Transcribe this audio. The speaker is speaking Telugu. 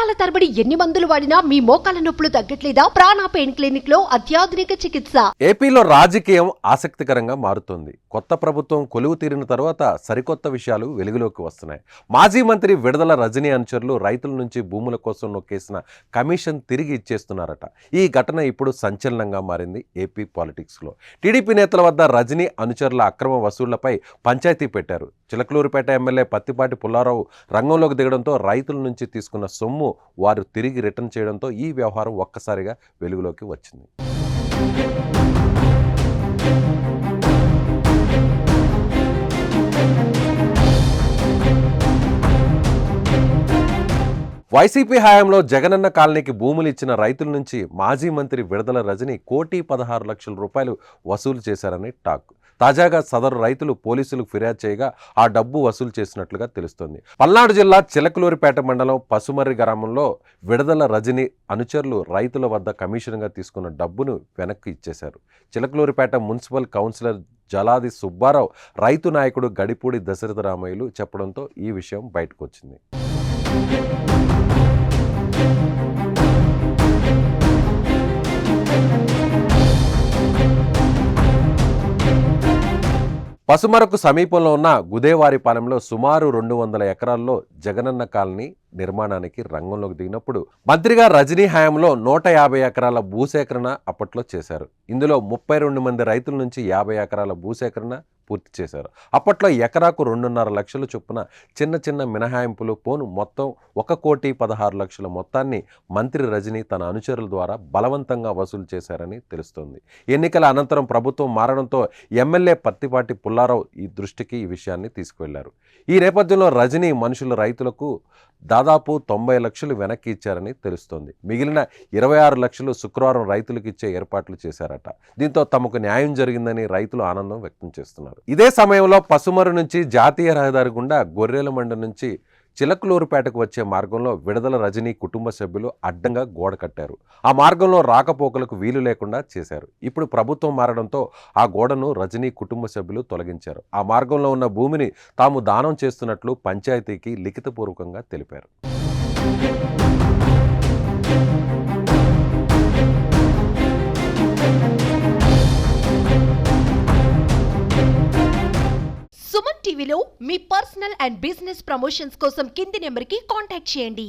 సంవత్సరాల తరబడి ఎన్ని మందులు వాడినా మీ మోకాల నొప్పులు తగ్గట్లేదా? ప్రాణ పెయిన్ క్లినిక్ లో అత్యాధునిక చికిత్స. ఏపీలో రాజకీయం ఆసక్తికరంగా మారుతోంది. కొత్త ప్రభుత్వం కొలువు తీరిన తర్వాత సరికొత్త విషయాలు వెలుగులోకి వస్తున్నాయి. మాజీ మంత్రి విడుదల రజనీ అనుచరులు రైతుల నుంచి భూముల కోసం నొక్కేసిన కమిషన్ తిరిగి ఇచ్చేస్తున్నారట. ఈ ఘటన ఇప్పుడు సంచలనంగా మారింది ఏపీ పాలిటిక్స్లో. టీడీపీ నేతల వద్ద రజనీ అనుచరుల అక్రమ వసూళ్లపై పంచాయతీ పెట్టారు. చిలకలూరిపేట ఎమ్మెల్యే పత్తిపాటి పుల్లారావు రంగంలోకి దిగడంతో రైతుల నుంచి తీసుకున్న సొమ్ము వారు తిరిగి రిటర్న్ చేయడంతో ఈ వ్యవహారం ఒక్కసారిగా వెలుగులోకి వచ్చింది. వైసీపీ హయాంలో జగనన్న కాలనీకి భూములు ఇచ్చిన రైతుల నుంచి మాజీ మంత్రి విడుదల రజనీ 1,16,00,000 రూపాయలు వసూలు చేశారని టాక్. తాజాగా సదరు రైతులు పోలీసులకు ఫిర్యాదు చేయగా ఆ డబ్బు వసూలు చేసినట్లుగా తెలుస్తోంది. పల్నాడు జిల్లా చిలకలూరిపేట మండలం పసుమర్రి గ్రామంలో విడుదల రజనీ అనుచరులు రైతుల వద్ద కమిషన్గా తీసుకున్న డబ్బును వెనక్కి ఇచ్చేశారు. చిలకలూరిపేట మున్సిపల్ కౌన్సిలర్ జలాది సుబ్బారావు రైతు నాయకుడు గడిపూడి దశరథ రామయ్యలు చెప్పడంతో ఈ విషయం బయటకు వచ్చింది. పసుమరకు సమీపంలో ఉన్న గుదేవారిపాలెంలో సుమారు 200 ఎకరాల్లో జగనన్న కాలనీ నిర్మాణానికి రంగంలోకి దిగినప్పుడు మంత్రిగా రజనీ హయాంలో 150 ఎకరాల భూసేకరణ అప్పట్లో చేశారు. ఇందులో 32 మంది రైతుల నుంచి 50 ఎకరాల భూసేకరణ పూర్తి చేశారు. అప్పట్లో ఎకరాకు 2.5 లక్షల చొప్పున చిన్న చిన్న మినహాయింపులు పోను మొత్తం 1,16,00,000 మొత్తాన్ని మంత్రి రజనీ తన అనుచరుల ద్వారా బలవంతంగా వసూలు చేశారని తెలుస్తోంది. ఎన్నికల అనంతరం ప్రభుత్వం మారడంతో ఎమ్మెల్యే పత్తిపాటి పుల్లారావు ఈ దృష్టికి ఈ విషయాన్ని తీసుకువెళ్లారు. ఈ నేపథ్యంలో రజనీ మనుషులు రైతులకు దాదాపు 90 లక్షలు వెనక్కి ఇచ్చారని తెలుస్తోంది. మిగిలిన 26 లక్షలు శుక్రవారం రైతులకు ఇచ్చే ఏర్పాట్లు చేశారట. దీంతో తమకు న్యాయం జరిగిందని రైతులు ఆనందం వ్యక్తం చేస్తున్నారు. ఇదే సమయంలో పసుమరు నుంచి జాతీయ రహదారి గుండా గొర్రెలమండ నుంచి చిలకలూరుపేటకు వచ్చే మార్గంలో విడుదల రజనీ కుటుంబ సభ్యులు అడ్డంగా గోడ కట్టారు. ఆ మార్గంలో రాకపోకలకు వీలు లేకుండా చేశారు. ఇప్పుడు ప్రభుత్వం మారడంతో ఆ గోడను రజనీ కుటుంబ సభ్యులు తొలగించారు. ఆ మార్గంలో ఉన్న భూమిని తాము దానం చేస్తున్నట్లు పంచాయతీకి లిఖితపూర్వకంగా తెలిపారు. సుమన్ టీవీలో మీ పర్సనల్ అండ్ బిజినెస్ ప్రమోషన్స్ కోసం కింది నెంబర్కి కాంటాక్ట్ చేయండి.